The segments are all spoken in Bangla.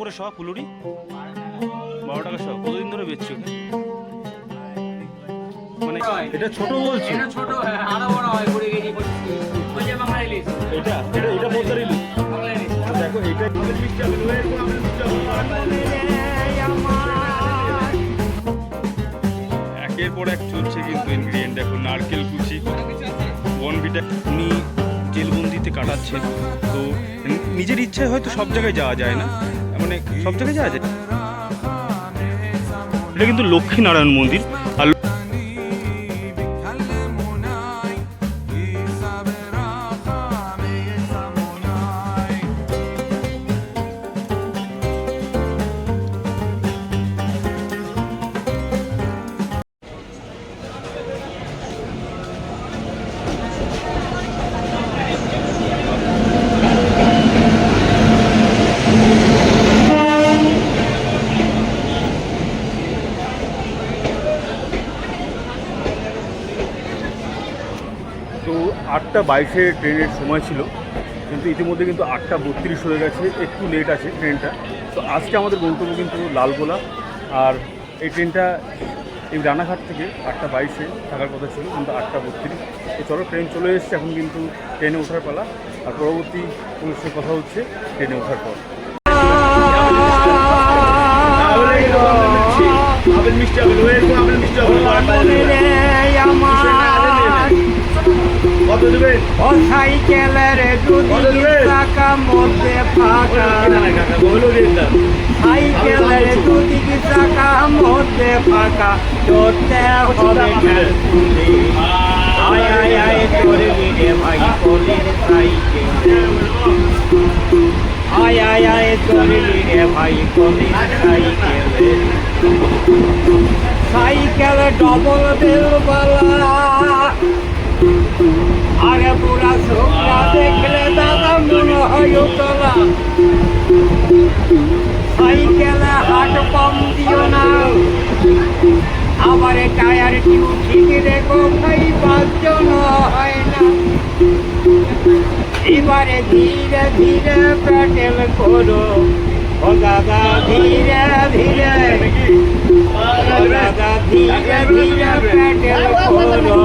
করে শ ফুলুরি? 12 টাকা শ। কতদিন ধরে বেচছো? মানে এটা ছোট বলছো? এটা ছোট, আরো বড় হয় 20 কেজি 25। ওই যে বাংলা ইলিশ। এটা পোদ্দার ইলিশ। বাংলা ইলিশ। দেখো এটা আমাদের মিষ্টি হবে, এরকম আমাদের মিষ্টি হবে। একের পর এক চলছে কিন্তু ইনগ্রিডিয়েন্ট। দেখো নারকেল কুচি, বনভিটা। উনি জেলবন্দিতে কাটাচ্ছেন, তো নিজের ইচ্ছায় হয়তো সব জায়গায় যাওয়া যায় না, মানে সব জায়গায় যাওয়া যায়। এটা কিন্তু লক্ষ্মীনারায়ণ মন্দির। আর তো 8:22-এ ট্রেনের সময় ছিল, কিন্তু ইতিমধ্যে কিন্তু 8:32 হয়ে গেছে, একটু লেট আছে ট্রেনটা। তো আজকে আমাদের গন্তব্য কিন্তু লালগোলা। আর এই ট্রেনটা এই রানাঘাট থেকে 8:22-এ থাকার কথা ছিল, কিন্তু 8:32। তো চলো, ট্রেন চলে এসেছে, এখন কিন্তু ট্রেনে ওঠার পালা। আর পরবর্তী পুলিশের কথা হচ্ছে ট্রেনে ওঠার পর। মিষ্টি কত দেবে? ও সাইকেলের দুদিকে চাকা মধ্যে ফাঁকা, সাইকেলের দুদিকে চাকা মধ্যে ফাঁকা, চলতে হবে আয় আয় আয় করে রে ভাই কলির সাইকেল, আয় আয় আয় করে রে ভাই কলির সাইকেল, সাইকেল ডবল বেলবালা। আরে পুরা ছোকরা দেখলে দাদা মনে হয় তোলা, সাইকেলে হাট কম দিও না, আবার টায়ার টিউ ঠিক রেখো ভাই, 5 জন হয় না। এবারে ধীরে ধীরে প্যাটেল করো ও দাদা, ধীরে ধীরে, ও দাদা ধীরে ধীরে প্যাটেল করো।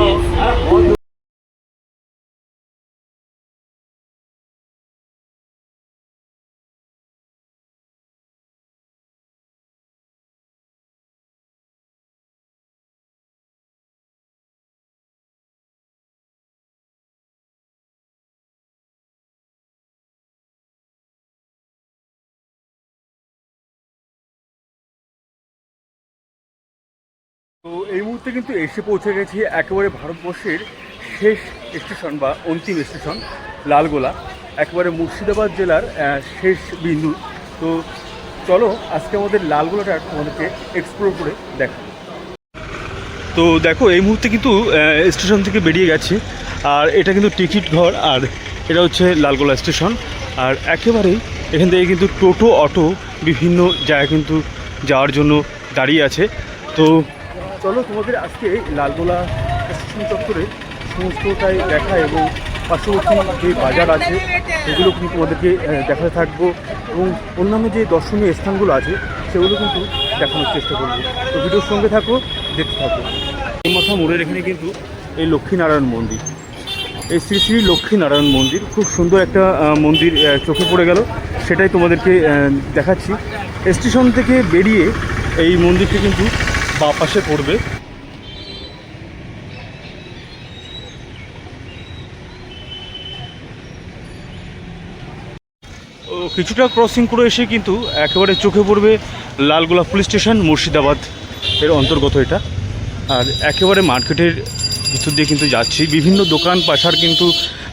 তো এই মুহূর্তে কিন্তু এসে পৌঁছে গেছি একেবারে ভারতবর্ষের শেষ স্টেশন বা অন্তিম স্টেশন লালগোলা, একেবারে মুর্শিদাবাদ জেলার শেষ বিন্দু। তো চলো আজকে আমাদের লালগোলাটা আমাদেরকে এক্সপ্লোর করে দেখো। তো দেখো এই মুহূর্তে কিন্তু স্টেশন থেকে বেরিয়ে গেছে, আর এটা কিন্তু টিকিট ঘর, আর এটা হচ্ছে লালগোলা স্টেশন। আর একেবারেই এখান থেকে কিন্তু টোটো অটো বিভিন্ন জায়গায় কিন্তু যাওয়ার জন্য দাঁড়িয়ে আছে। তো চলো তোমাদের আজকে লালগোলা স্টেশন চত্বরে সমস্তটাই দেখা এবং পার্শ্ববর্তী যে বাজার আছে সেগুলো কিন্তু তোমাদেরকে দেখাতে থাকবো, এবং অন্যান্য যে দর্শনীয় স্থানগুলো আছে সেগুলো কিন্তু দেখানোর চেষ্টা করবো। তো ভিডিওর সঙ্গে থাকো, দেখতে থাকো। এই মাথা মোড়ের এখানে কিন্তু এই লক্ষ্মীনারায়ণ মন্দির, এই শ্রী শ্রী লক্ষ্মীনারায়ণ মন্দির, খুব সুন্দর একটা মন্দির চোখে পড়ে গেল, সেটাই তোমাদেরকে দেখাচ্ছি। স্টেশন থেকে বেরিয়ে এই মন্দিরটি কিন্তু বাঁ পাশে পড়বে। কিছুটা ক্রসিং করে এসে কিন্তু একেবারে চোখে পড়বে লালগোলা পুলিশ স্টেশন, মুর্শিদাবাদ এর অন্তর্গত এটা। আর একেবারে মার্কেটের ভিতর দিয়ে কিন্তু যাচ্ছি, বিভিন্ন দোকান পাশার কিন্তু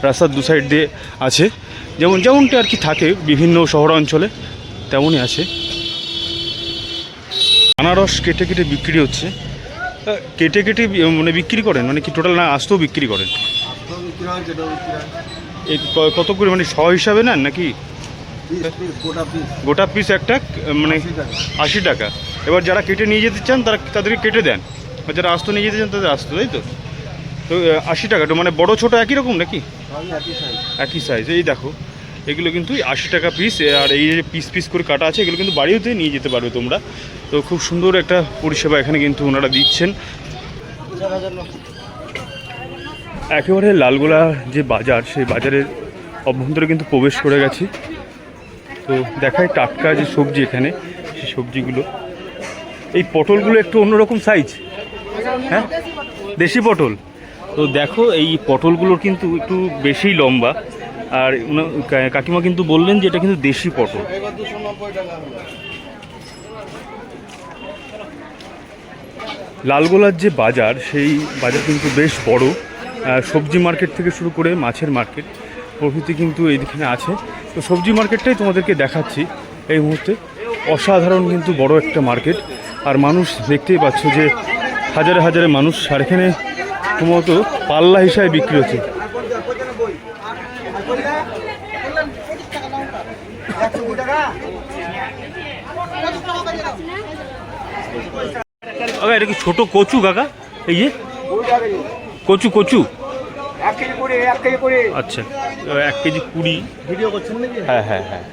রাস্তার দু সাইড দিয়ে আছে, যেমনটি আর কি থাকে বিভিন্ন শহরাঞ্চলে তেমনই আছে। আনারস কেটে কেটে বিক্রি হচ্ছে, কেটে কেটে মানে বিক্রি করেন, মানে কি টোটাল না আস্তেও বিক্রি করেন? এই কত করে, মানে 100 হিসাবে নেন নাকি? গোটা পিস একটা মানে 80 টাকা। এবার যারা কেটে নিয়ে যেতে চান তাদেরকে কেটে দেন, আর যারা আস্ত নিয়ে যেতে চান তাদের আস্ত, তাই তো? তো 80 টাকা। তো মানে বড় ছোট একই রকম নাকি? একই সাইজ। এই দেখো এগুলো কিন্তু 80 টাকা পিস। আর এই যে পিস পিস করে কাটা আছে এগুলো কিন্তু বাড়িতে নিয়ে যেতে পারবে তোমরা। তো খুব সুন্দর একটা পরিষেবা এখানে কিন্তু ওনারা দিচ্ছেন। একেবারে লালগোলা যে বাজার, সেই বাজারের অভ্যন্তরে কিন্তু প্রবেশ করে গেছি। তো দেখায় টাটকা যে সবজি এখানে, সেই সবজিগুলো, এই পটলগুলো একটু অন্যরকম সাইজ, হ্যাঁ দেশি পটল। তো দেখো এই পটলগুলোর কিন্তু একটু বেশি লম্বা, আর কাকিমা কিন্তু বললেন যে এটা কিন্তু দেশি পটল। লালগোলার যে বাজার, সেই বাজার কিন্তু বেশ বড়। সবজি মার্কেট থেকে শুরু করে মাছের মার্কেট প্রভৃতি কিন্তু এইখানে আছে। তো সবজি মার্কেটটাই তোমাদেরকে দেখাচ্ছি এই মুহূর্তে। অসাধারণ কিন্তু বড় একটা মার্কেট, আর মানুষ দেখতেই পাচ্ছ যে হাজারে হাজারে মানুষ। আর এখানে সম্ভবত পাল্লা হিসাবে বিক্রি হচ্ছে। এটা কি ছোট কচু কাকা? এই যে কচু কচু, আচ্ছা 1 কেজি 20। ভিডিও করছেন নাকি? হ্যাঁ হ্যাঁ হ্যাঁ।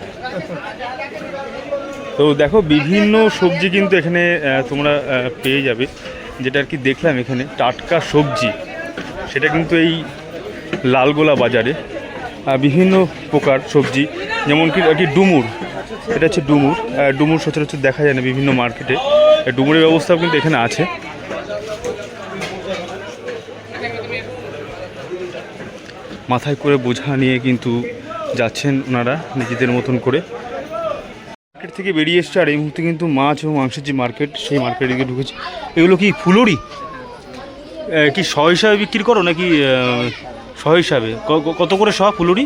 তো দেখো বিভিন্ন সবজি কিন্তু এখানে তোমরা পেয়ে যাবে। যেটা আর কি দেখলাম এখানে টাটকা সবজি, সেটা কিন্তু এই লালগোলা বাজারে বিভিন্ন প্রকার সবজি, যেমন কি আর কি ডুমুর। এটা হচ্ছে ডুমুর। ডুমুর সচরাচর দেখা যায় না বিভিন্ন মার্কেটে। ডুমুরের ব্যবস্থাও কিন্তু এখানে আছে। মাথায় করে বোঝা নিয়ে কিন্তু যাচ্ছেন ওনারা নিজেদের মতন করে। মার্কেট থেকে বেরিয়ে এসছে, আর এই মুহূর্তে কিন্তু মাছ এবং মাংসের যে মার্কেট, সেই মার্কেটে গিয়ে ঢুকেছে। এগুলো কি ফুলুরি? কি শ হিসাবে বিক্রি করো নাকি শ হিসাবে? কত করে শ ফুলুরি?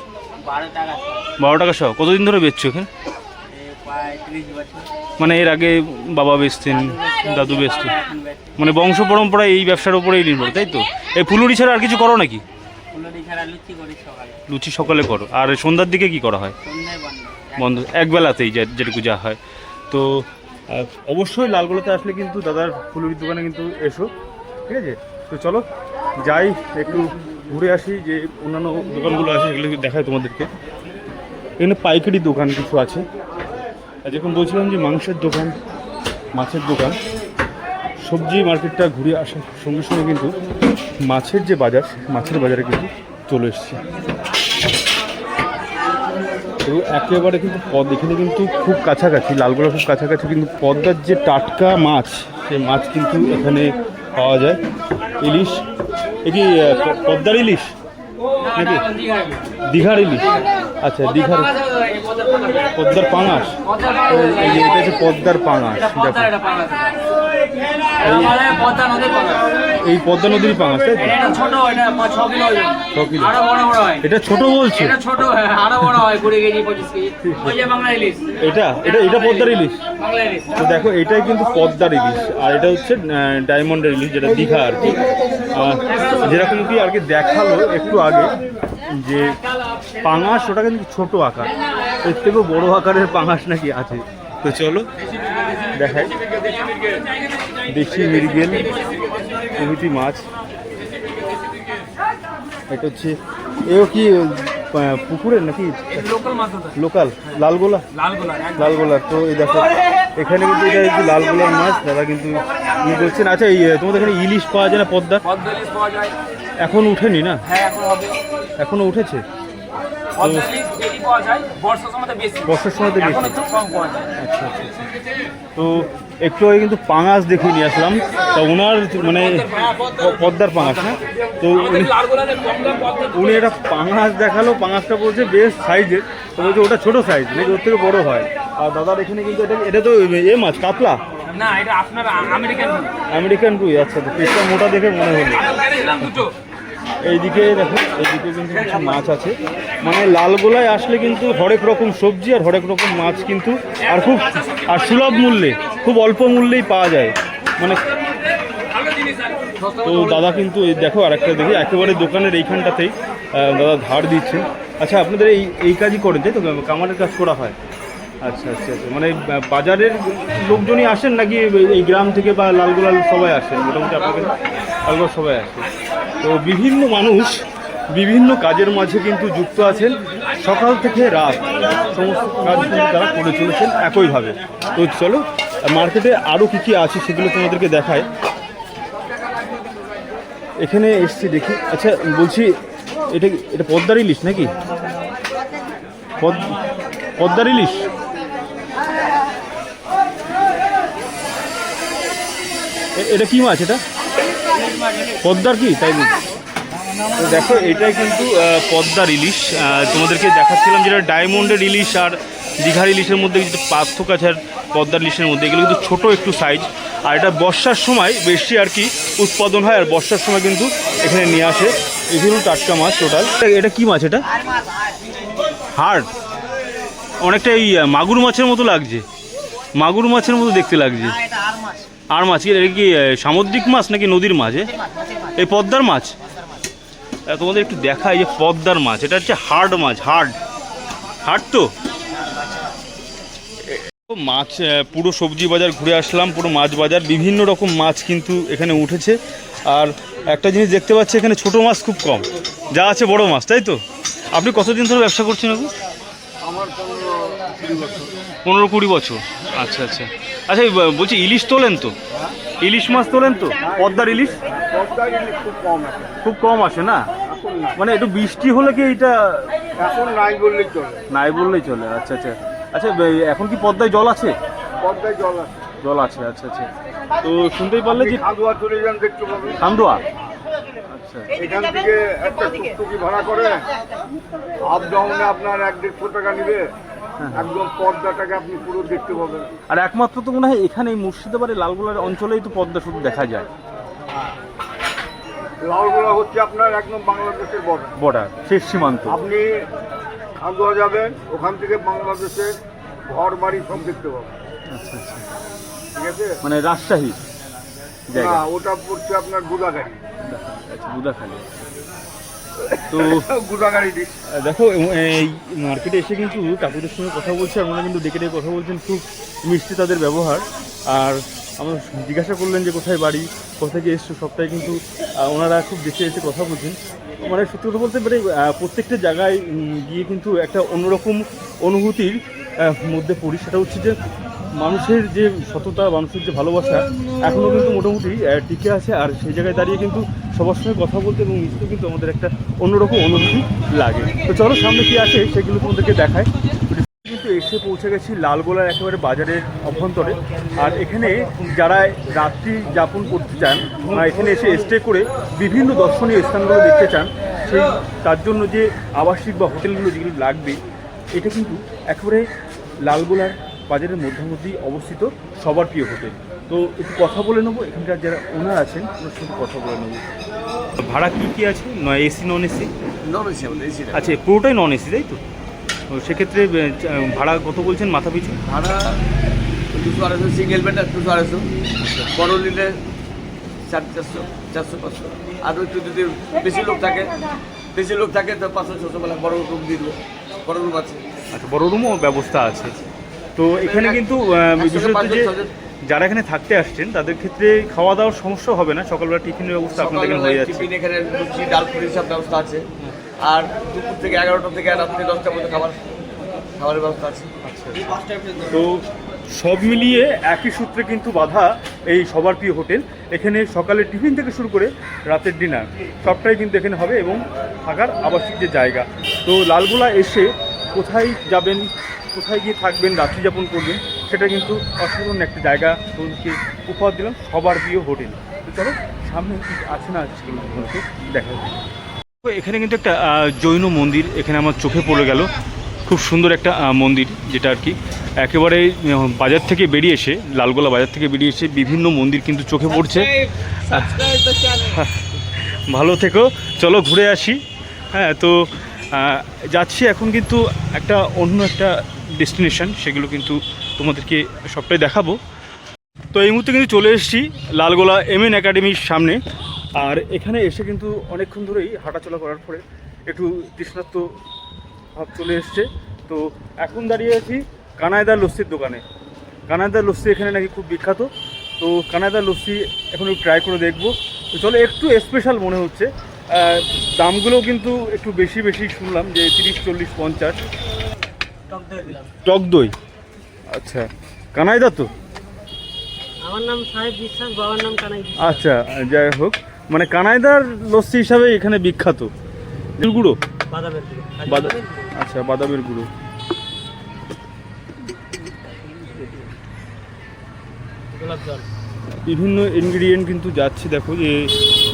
12 টাকা শ। কতদিন ধরে বেচছো এখানে? মানে এর আগে বাবা বেচতেন, দাদু বেচতেন, মানে বংশ পরম্পরায় এই ব্যবসার উপরেই নির্ভর, তাই তো? এই ফুলুরি ছাড়া আর কিছু করো নাকি? লুচি সকালে করো, আর সন্ধ্যার দিকে কি করা হয়? বন্ধ, একবেলাতেই যেটুকু যা হয়। তো অবশ্যই লালগোলাতে আসলে কিন্তু দাদার ফুলুরির দোকানে কিন্তু এসো, ঠিক আছে? তো চলো যাই, একটু ঘুরে আসি যে অন্যান্য দোকানগুলো আছে সেগুলো দেখায় তোমাদেরকে। এখানে পাইকারি দোকান কিছু আছে, আর যেরকম বলছিলাম যে মাংসের দোকান, মাছের দোকান, সবজি মার্কেটটা ঘুরে আসার সঙ্গে সঙ্গে কিন্তু মাছের যে বাজার, মাছের বাজারে কিন্তু চলে এসছে। এবং একেবারে কিন্তু এখানে কিন্তু খুব কাছাকাছি, লালগোলা খুব কাছাকাছি কিন্তু পদ্মার যে টাটকা মাছ, সেই মাছ কিন্তু এখানে পাওয়া যায়। ইলিশ, এ কি পদ্মার ইলিশ নাকি দীঘার ইলিশ? আচ্ছা দীঘার, পদ্মার পাঙাশ। এই যে এটা হচ্ছে পদ্মার পাঙাশ। দেখো এই পদ্মা নদীর পাঙাশ, তাই তো? এটা ছোট বলছে? এটা এটা এটা পদ্মার ইলিশ। তো দেখো এটাই কিন্তু পদ্মার ইলিশ, আর এটা হচ্ছে ডায়মন্ডের ইলিশ, যেটা দীঘা আর কি। যেরকম কি আর কি দেখালো একটু আগে যে পাঙাশ, ওটা কিন্তু ছোট আকার, এর থেকেও বড় আকারের পাঙাশ নাকি আছে। তো চলো দেখাই, দেশি মৃগেল প্রভৃতি মাছ। এটা হচ্ছে, এও কি পুকুরের নাকি? লোকাল লালগোলা, লালগোলা। তো এই দেখো এখানে কিন্তু এটা একটু লালগোলার মাছ দাদা কিন্তু বলছেন। আচ্ছা এই তোমাদের এখানে ইলিশ পাওয়া যায় না? পদ্মা এখন উঠেনি না? এখনো উঠেছে? বর্ষার সময় তো বেশি। আচ্ছা আচ্ছা। তো একটু আগে কিন্তু পাঙাশ দেখিয়ে নিয়ে আসলাম, তা ওনার মানে পদ্মার পাঙাশ, না? তো উনি একটা পাঙাশ দেখালো, পাঙাশটা বলছে বেশ সাইজের, তো বলছে ওটা ছোটো সাইজ নাকি ওর থেকে বড়ো হয়। আর দাদার এখানে কিন্তু এটা তো এ মাছ, কাতলা না, এটা আপনার আমেরিকান রুই। আচ্ছা, তো পিসটা মোটা দেখে মনে হলো। এইদিকে দেখো, এইদিকে কিন্তু কিছু মাছ আছে। মানে লালগোলায় আসলে কিন্তু হরেক রকম সবজি আর হরেক রকম মাছ কিন্তু, আর খুব আর সুলভ মূল্যে, খুব অল্প মূল্যেই পাওয়া যায়। মানে তো দাদা কিন্তু এই দেখো আরেকটা দেখি, একেবারে দোকানের এইখানটাতেই দাদা ধার দিচ্ছে। আচ্ছা আপনাদের এই কাজই করেন তাই তো? কামারের কাজ করা হয়? আচ্ছা আচ্ছা আচ্ছা। মানে বাজারের লোকজনই আসেন নাকি এই গ্রাম থেকে বা লালগোলা সবাই আসেন? মোটামুটি আপনাদের লালগোলা সবাই আসে। তো বিভিন্ন মানুষ বিভিন্ন কাজের মাঝে কিন্তু যুক্ত আছেন, সকাল থেকে রাত সমস্ত কাজ কিন্তু তারা করে চলেছেন একইভাবে। তো চলো মার্কেটে আরও কী কী আছে সেগুলো তোমাদেরকে দেখায়। এখানে এসছি দেখি। আচ্ছা বলছি, এটা এটা পদ্মার ইলিশ নাকি? পদ্মার ইলিশ? এটা কি মাছ? এটা পদ্মার কি? তাই বলছি। তো দেখো এটাই কিন্তু পদ্মার ইলিশ। তোমাদেরকে দেখাচ্ছিলাম যেটা ডায়মন্ডের ইলিশ আর দীঘার ইলিশের মধ্যে কিছু পার্থক্য আছে। আর পদ্মার ইলিশের মধ্যে এগুলো কিন্তু ছোটো একটু সাইজ, আর এটা বর্ষার সময় বেশি আর কি উৎপাদন হয়, আর বর্ষার সময় কিন্তু এখানে নিয়ে আসে। এগুলো টাটকা মাছ টোটাল। এটা কি মাছ? এটা হাড়, অনেকটা এই মাগুর মাছের মতো লাগছে, মাগুর মাছের মতো দেখতে লাগছে। আর মাছ কি? এটা কি সামুদ্রিক মাছ নাকি নদীর মাছ? এই পদ্মার মাছ। তোমাদের একটু দেখাই যে পদ্মার মাছ, এটা হচ্ছে হার্ড মাছ। হার্ড তো মাছ। পুরো সবজি বাজার ঘুরে আসলাম, পুরো মাছ বাজার, বিভিন্ন রকম মাছ কিন্তু এখানে উঠেছে। আর একটা জিনিস দেখতে পাচ্ছি, এখানে ছোটো মাছ খুব কম, যা আছে বড় মাছ, তাই তো? আপনি কতদিন ধরে ব্যবসা করছেন আপু? আমার 15-20 বছর। আচ্ছা আচ্ছা আচ্ছা। বলছি ইলিশ তোলেন তো? ইলিশ মাছ তোলেন তো? পদ্মার ইলিশ খুব কম আসে না? মানে একটু বৃষ্টি হলে কি এটা এখন নাই বললেই চলে। নাই বললেই চলে? আচ্ছা আচ্ছা আচ্ছা। এখন কি পদ্মায় জল আছে? পদ্মায় জল আছে। জল আছে, আচ্ছা আচ্ছা। তো শুনতেই পারলে যে খান্দুয়া চলে যান, দেখতে পাবেন। খান্দুয়া? আচ্ছা। এখান থেকে একটা টুকটুকি ভাড়া করে আপ ডাউনে আপনার 100-150 টাকা নেবে। একদম পদ্মাটাকে আপনি পুরো দেখতে পাবেন। আর একমাত্র তো মনে হয় এখানে এই মুর্শিদাবাদের লালগোলার অঞ্চলেই তো পদ্মা শুধু দেখা যায়। লালগোলা হচ্ছে আপনার একদম বাংলাদেশের বর্ডার, শেষ সীমান্ত। আপনি খান্দুয়া যাবেন, ওখান থেকে বাংলাদেশের ঘর বাড়ি সব দেখতে পাবেন। আচ্ছা আচ্ছা। ঠিক আছে, মানে রাজশাহী জায়গা? না, ওটা পড়ছে আপনার গুদাগাড়ি। আচ্ছা, গুদাখালী। তো গুদাগাড়ি দিক দেখো এই মার্কেটে এসে কিন্তু কাকুদের সঙ্গে কথা বলছি, আর ওনারা কিন্তু ডেকে ডেকে কথা বলছেন, খুব মিষ্টি তাদের ব্যবহার। আর আমরা জিজ্ঞাসা করলেন যে কোথায় বাড়ি, কোথায় গিয়ে এসছো, সবটাই কিন্তু ওনারা খুব দেখে এসে কথা বলছেন। মানে সত্যি কথা বলতে পারে প্রত্যেকটা জায়গায় গিয়ে কিন্তু একটা অন্যরকম অনুভূতির মধ্যে পড়ি। সেটা হচ্ছে যে মানুষের যে সততা, মানুষের যে ভালোবাসা এখনও কিন্তু মোটামুটি টিকে আছে। আর সেই জায়গায় দাঁড়িয়ে কিন্তু সবার সঙ্গে কথা বলতে এবং মিশতে কিন্তু আমাদের একটা অন্যরকম অনুভূতি লাগে। তো চলো সামনে কী আছে সেগুলো তোমাদেরকে দেখায়। কিন্তু এসে পৌঁছে গেছি লালগোলার একেবারে বাজারের অভ্যন্তরে। আর এখানে যারা রাত্রি যাপন করতে চান, এখানে এসে স্টে করে বিভিন্ন দর্শনীয় স্থানগুলো দেখতে চান, সেই তার জন্য যে আবাসিক বা হোটেলগুলো যেগুলো লাগবে, এটা কিন্তু একেবারে লালগোলার বাজারের মধ্যেই অবস্থিত সবার প্রিয় হোটেল। তো একটু কথা বলে নেবো, এখানকার যারা ওনার আছেন ওনার সাথে কথা বলে নেবো। ভাড়া কী কী আছে? AC non AC? Non AC আমাদের এসি। আচ্ছা, পুরোটাই নন এসি তাই তো? সেক্ষেত্রে ভাড়া কত বলছেন মাথা পিছু? ভাড়া 200-250, সিঙ্গেল বেড 200-250, বড় নিলে 400-400, 400-500। আর একটু যদি বেশি লোক থাকে তো 500-600 বেলা বড় রুম দিয়ে দেবো, বড় রুম আছে। আচ্ছা, বড় রুমও ব্যবস্থা আছে। তো এখানে কিন্তু বিষয় হচ্ছে যে যারা এখানে থাকতে আসছেন তাদের ক্ষেত্রে খাওয়া দাওয়ার সমস্যা হবে না, সকালবেলা টিফিনের ব্যবস্থা আপনাদের এখানে হয়ে যাচ্ছে। টিফিন এখানে লুচি, ডাল, পুরি সব ব্যবস্থা আছে। আর দুপুর থেকে 11টা থেকে রাত্রি 10টার মধ্যে খাবারের ব্যবস্থা আছে। তো সব মিলিয়ে একই সূত্রে কিন্তু বাঁধা এই সবার প্রিয় হোটেল। এখানে সকালে টিফিন থেকে শুরু করে রাতের ডিনার সবটাই কিন্তু এখানে হবে, এবং থাকার আবাসিক যে জায়গা। তো লালগোলা এসে কোথায় যাবেন, কোথায় গিয়ে থাকবেন, রাত্রি যাপন করবেন, সেটা কিন্তু অসাধারণ একটা জায়গা তোমাদেরকে উপহার দিলাম, সবার প্রিয় হোটেল। তো চলো সামনে কি আছে না আছে তোমাদেরকে দেখা যাবে। এখানে কিন্তু একটা জৈন মন্দির এখানে আমার চোখে পড়ে গেল, খুব সুন্দর একটা মন্দির, যেটা আর কি একেবারে বাজার থেকে বেরিয়ে এসে, লালগোলা বাজার থেকে বেরিয়ে এসে বিভিন্ন মন্দির কিন্তু চোখে পড়ছে। ভালো থেকো, চলো ঘুরে আসি। হ্যাঁ, তো যাচ্ছি এখন কিন্তু অন্য একটা ডেস্টিনেশন, সেগুলো কিন্তু তোমাদেরকে সবটাই দেখাবো। তো এই মুহূর্তে কিন্তু চলে এসেছি লালগোলা এমএন একাডেমির সামনে। আর এখানে এসে কিন্তু অনেকক্ষণ ধরেই হাঁটাচলা করার পরে একটু তৃষ্ণার্ত ভাব চলে এসছে। তো এখন দাঁড়িয়ে আছি কানাইদার লস্যির দোকানে। কানাইদার লস্যি এখানে নাকি খুব বিখ্যাত। তো কানাইদার লস্যি এখন ট্রাই করে দেখবো। তো চলো, একটু স্পেশাল মনে হচ্ছে দামগুলো কিন্তু একটু বেশি বেশি শুনলাম, যে 30, 40, 50। টক দই, আচ্ছা। কানাইদা তো? আমার নাম সাহেব বিশ্বাস, বাবার নাম কানাই বিশ্বাস। আচ্ছা, যাই হোক, মানে কানাইদার লস্যি হিসাবে এখানে বিখ্যাত। গুঁড়ো, বাদামের গুঁড়ো। আচ্ছা, বাদামের গুঁড়ো। গোলাপ জল, বিভিন্ন ইনগ্রিডিয়েন্ট কিন্তু যাচ্ছে, দেখো যে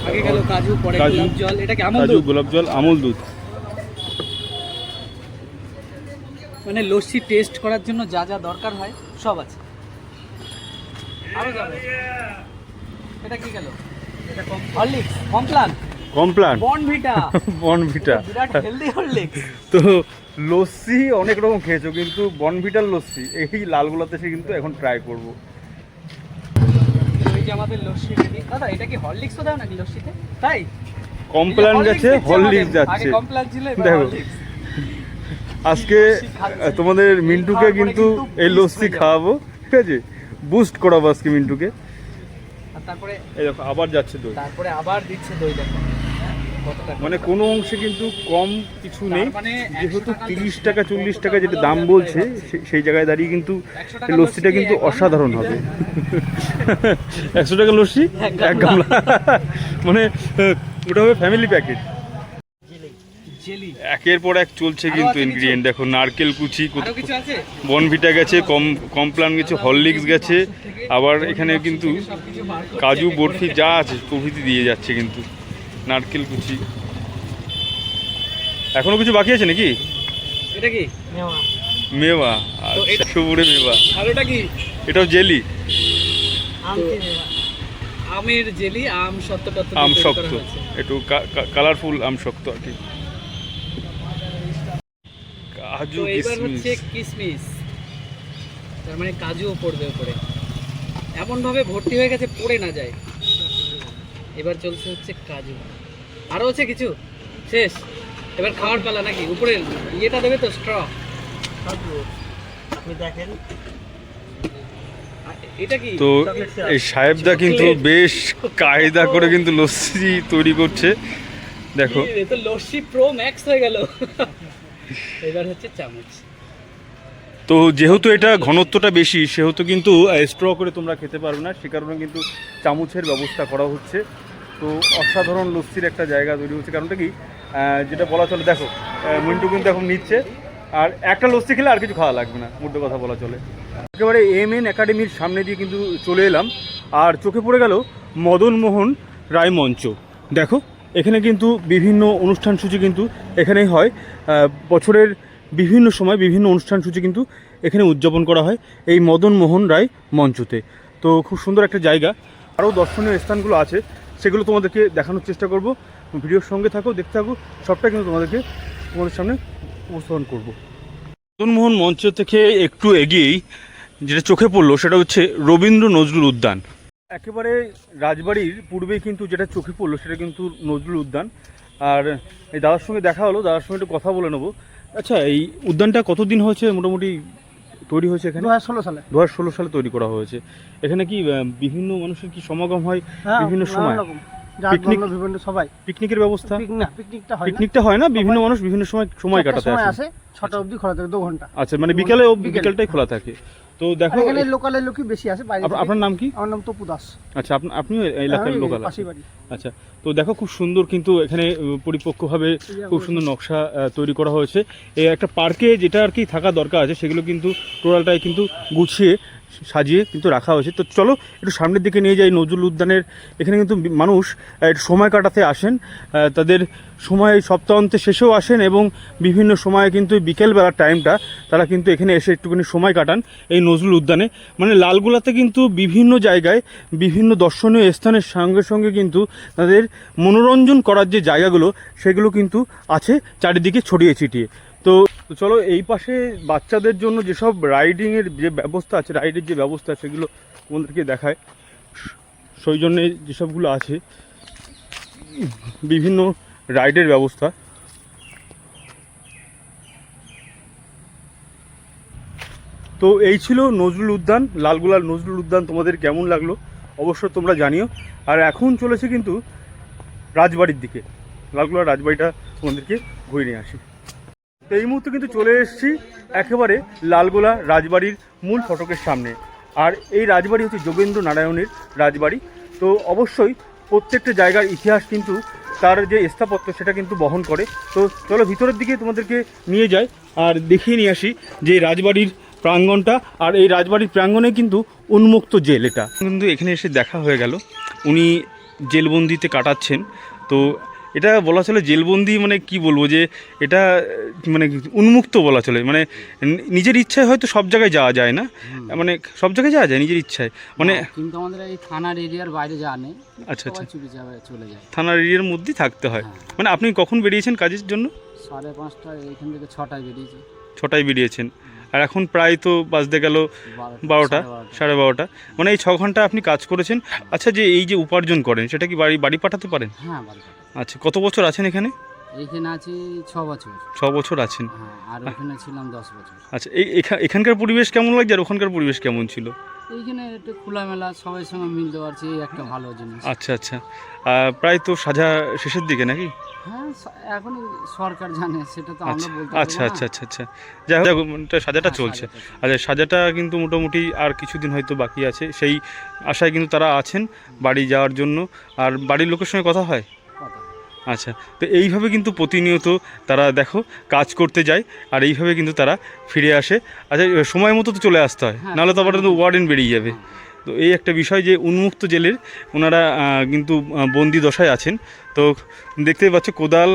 আগে গেল কাজু, পরে কাজু, গোলাপ জল, এটা কি আমল কাজু, দুধ? গোলাপ জল, আমল দুধ। মানে লস্যি টেস্ট করার জন্য যা যা দরকার হয় সব আছে। আরো যাবে। এটা কি গেল? এটা Horlicks, Complan, Complan, Bournvita, Bournvita. বিরাট হেলদি হরলিক্স। তো লস্যি অনেক রকম খেয়েছো, কিন্তু বর্নভিটার লস্যি এই লালগোলাতে এসে কিন্তু এখন ট্রাই করব। ওই যে আমাদের লস্যি রেডি। দাদা এটা কি হরলিক্স দাও নাকি লস্যিতে? তাই কমপ্লান গেছে, হরলিক্স যাচ্ছে। আগে কমপ্লান ছিল, এবার দেখো, হরলিক্স। আজকে তোমাদের মিন্টুকে কিন্তু এই লস্যি খাওয়াবো, ঠিক আছে? বুস্ট করাবো আজকে মিন্টুকে। আর তারপরে এই দেখো আবার যাচ্ছে দই, তারপরে আবার দিচ্ছে দই, দেখো কতটা। মানে কোনো অংশে কিন্তু কম কিছু নেই। তার মানে যেহেতু 100 টাকা 30 টাকা 40 টাকা যেটা দাম বলছে, সেই জায়গায় দাঁড়িয়ে কিন্তু 100 এই টাকা লস্যিটা লস্যি কিন্তু এক গামলা। অসাধারণ হবে। 100 টাকা লস্যি এক গামলা, মানে ওটা হবে ফ্যামিলি প্যাকেট। জেলি, একের পর এক চলছে আরো কিন্তু আছে ইনগ্রিডিয়েন্ট, দেখো নারকেল কুচি, আরো কিছু আছে? বনভিটা গেছে, কমপ্লান গেছে, হরলিক্স গেছে, আবার এখানে কিন্তু সবকিছু বার করে কাজু বরফি যা আছে প্রভৃতি দিয়ে যাচ্ছে কিন্তু, নারকেল কুচি। এখনো কিছু বাকি আছে নাকি? এটা কি নেওয়া? মেওয়া, তো এটা- সবুরে মেওয়া। আর এটা কি? এটাও জেলি, আমের জেলি, আম শক্ত টত্ত দিয়ে আম তৈরি শক্ত, করা হয়েছে। একটু কালারফুল আম শক্ত আর কি। কাজু তো এবার কিশমিশ, হচ্ছে কিসমিস, তার মানে কাজুও পড়বে উপরে, এমন ভাবে ভর্তি হয়ে গেছে পড়ে না যায়। এবার চলছে হচ্ছে কাজু, আরো আছে কিছু, শেষ। এবার খাওয়ার পালা নাকি? উপরে ইয়েটা দেবে তো, স্ট্র। আপনি দেখেন এটা কি? তো চকলেট সিরাপ। এই সাহেবদা কিন্তু চকলেট। বেশ কায়দা করে কিন্তু লস্যি তৈরি করছে, দেখো। এ তো লস্যি প্রো ম্যাক্স হয়ে গেল। এবার হচ্ছে চামচ। তো যেহেতু এটা ঘনত্বটা বেশি, সেহেতু কিন্তু স্ট্র করে তোমরা খেতে পারবে না, সে কারণে কিন্তু চামচের ব্যবস্থা করা হচ্ছে। তো অসাধারণ লস্যির একটা জায়গা তৈরি হচ্ছে, কারণটা কি যেটা বলা চলে, দেখো মিন্টু কিন্তু এখন নিচ্ছে, আর একটা লস্যি খেলে আর কিছু খাওয়া লাগবে না, মধ্যে কথা বলা চলে। একেবারে এমএন একাডেমির সামনে দিয়ে কিন্তু চলে এলাম, আর চোখে পড়ে গেল মদন মোহন রায় মঞ্চ। দেখো এখানে কিন্তু বিভিন্ন অনুষ্ঠান সূচি কিন্তু এখানেই হয়, বছরের বিভিন্ন সময় বিভিন্ন অনুষ্ঠান সূচি কিন্তু এখানে উদযাপন করা হয় এই মদন মোহন রায় মঞ্চতে। তো খুব সুন্দর একটা জায়গা, আরও দর্শনীয় স্থানগুলো আছে, সেগুলো তোমাদেরকে দেখানোর চেষ্টা করব। ভিডিওর সঙ্গে থাকো, দেখতে থাকো, সবটা কিন্তু তোমাদের সামনে উপস্থাপন করব। মদন মোহন মঞ্চ থেকে একটু এগিয়েই যেটা চোখে পড়লো সেটা হচ্ছে রবীন্দ্র নজরুল উদ্যান। একেবারে রাজবাড়ির পূর্বেই কিন্তু যেটা চোখে পড়লো সেটা কিন্তু নজরুল উদ্যান। আর এই দাদার সঙ্গে দেখা হলো, দাদার সঙ্গে একটু কথা বলে নেবো। আচ্ছা, এই উদ্যানটা কতদিন হয়েছে মোটামুটি তৈরি হয়েছে এখানে? 2016 সালে। 2016 সালে তৈরি করা হয়েছে। এখানে কি বিভিন্ন মানুষের কি সমাগম হয় বিভিন্ন সময়? পিকনিক, বিভিন্ন সবাই পিকনিকের ব্যবস্থা? পিকনিকটা হয় না, পিকনিকটা হয় না, বিভিন্ন মানুষ বিভিন্ন সময় কাটাতে সময় আসে। আসে 6টা অবধি খোলা থাকে, 2 ঘন্টা। আচ্ছা, মানে বিকেলটাই খোলা থাকে। তো দেখো এখানে লোকালের লোকই বেশি আসে বাইরে থেকে। আপনার নাম কি? আমার নাম তপু দাস। আচ্ছা, আপনিও এই এলাকার আমি লোকাল? পাশেই বাড়ি। আচ্ছা, তো দেখো খুব সুন্দর কিন্তু এখানে পরিপক্কভাবে খুব সুন্দর নকশা তৈরি করা হয়েছে। এই একটা পার্কে যেটা আর কি থাকা দরকার আছে, সেগুলো কিন্তু টোটালটাই কিন্তু গুছিয়ে সাজিয়ে কিন্তু রাখা হয়েছে। তো চলো একটু সামনের দিকে নিয়ে যাই নজরুল উদ্যানের। এখানে কিন্তু মানুষ একটু সময় কাটাতে আসেন, তাদের সময় সপ্তাহান্তে শেষেও আসেন, এবং বিভিন্ন সময়ে কিন্তু বিকেলবেলার টাইমটা তারা কিন্তু এখানে এসে একটুখানি সময় কাটান এই নজরুল উদ্যানে। মানে লালগোলাতে কিন্তু বিভিন্ন জায়গায় বিভিন্ন দর্শনীয় স্থানের সঙ্গে সঙ্গে কিন্তু তাদের মনোরঞ্জন করার যে জায়গাগুলো সেগুলো কিন্তু আছে চারিদিকে ছড়িয়ে ছিটিয়ে। তো চলো এই পাশে বাচ্চাদের জন্য যেসব রাইডিংয়ের যে ব্যবস্থা আছে, রাইডের যে ব্যবস্থা সেগুলো তোমাদেরকে দেখায়। সেই জন্যে যেসবগুলো আছে বিভিন্ন রাইডের ব্যবস্থা। তো এই ছিল নজরুল উদ্যান, লালগোলার নজরুল উদ্যান। তোমাদের কেমন লাগলো অবশ্যই তোমরা জানিও। আর এখন চলেছে কিন্তু রাজবাড়ির দিকে। লালগোলা রাজবাড়িটা তোমাদেরকে ঘুরে নিয়ে আসি। তো এই মুহূর্তে কিন্তু চলে এসেছি একেবারে লালগোলা রাজবাড়ির মূল ফটকের সামনে। আর এই রাজবাড়ি হচ্ছে যোগেন্দ্র নারায়ণের রাজবাড়ি। তো অবশ্যই প্রত্যেকটা জায়গার ইতিহাস কিন্তু তার যে স্থাপত্য সেটা কিন্তু বহন করে। তো চলো ভিতরের দিকে তোমাদেরকে নিয়ে যাই আর দেখিয়ে নিয়ে আসি যে রাজবাড়ির প্রাঙ্গণটা। আর এই রাজবাড়ির প্রাঙ্গণে কিন্তু উন্মুক্ত জেল, এটা কিন্তু এখানে এসে দেখা হয়ে গেল উনি জেলবন্দিতে কাটাচ্ছেন। তো এটা বলা চলে জেলবন্দি, মানে কি বলবো, যে এটা মানে উন্মুক্ত বলা চলে, মানে নিজের ইচ্ছায় হয়তো সব জায়গায় যাওয়া যায় না, মানে সব জায়গায় যাওয়া যায় নিজের ইচ্ছায়, মানে কিন্তু আমাদের এই থানার এরিয়ার বাইরে যাওয়া নেই। আচ্ছা আচ্ছা, চলে যায়, থানার এরিয়ার মধ্যেই থাকতে হয়। মানে আপনি কখন বেরিয়েছেন কাজের জন্য? 5:30 এখান থেকে 6টায় বেরিয়েছি। 6টায় বেরিয়েছেন, আর এখন প্রায় তো বাজতে গেল 12টা, 12:30। মানে এই 6 ঘন্টা আপনি কাজ করেছেন। আচ্ছা, যে এই যে উপার্জন করেন সেটা কি বাড়ি পাঠাতে পারেন? হ্যাঁ, বাড়ি। আচ্ছা, কত বছর আছেন এখানে? এইখানে আছি 6 বছর। 6 বছর আছেন। হ্যাঁ, আর ওখানে ছিলাম 10 বছর। আচ্ছা, এখানকার পরিবেশ কেমন লাগছে আর ওখানকার পরিবেশ কেমন ছিল? এইখানে একটু খোলামেলা, সবার সঙ্গে মিলতে পারছি, এই একটা ভালো জিনিস। আচ্ছা আচ্ছা, প্রায় তো সাজা শেষের দিকে নাকি? হ্যাঁ, এখন সরকার জানে, সেটা তো আমরা বলতে আচ্ছা আচ্ছা আচ্ছা আচ্ছা, যাই হোক সাজাটা চলছে। আচ্ছা, সাজাটা কিন্তু মোটামুটি আর কিছুদিন হয়তো বাকি আছে, সেই আশায় কিন্তু তারা আছেন বাড়ি যাওয়ার জন্য। আর বাড়ির লোকের সঙ্গে কথা হয়? আচ্ছা, তো এইভাবে কিন্তু প্রতিনিয়ত তারা দেখো কাজ করতে যায় আর এইভাবে কিন্তু তারা ফিরে আসে। আচ্ছা, সময় মতো তো চলে আসতে হয়, নাহলে তো আবার ওয়ার্ডেন বেরিয়ে যাবে। তো এই একটা বিষয় যে উন্মুক্ত জেলের ওনারা কিন্তু বন্দি দশায় আছেন। তো দেখতেই পাচ্ছ কোদাল,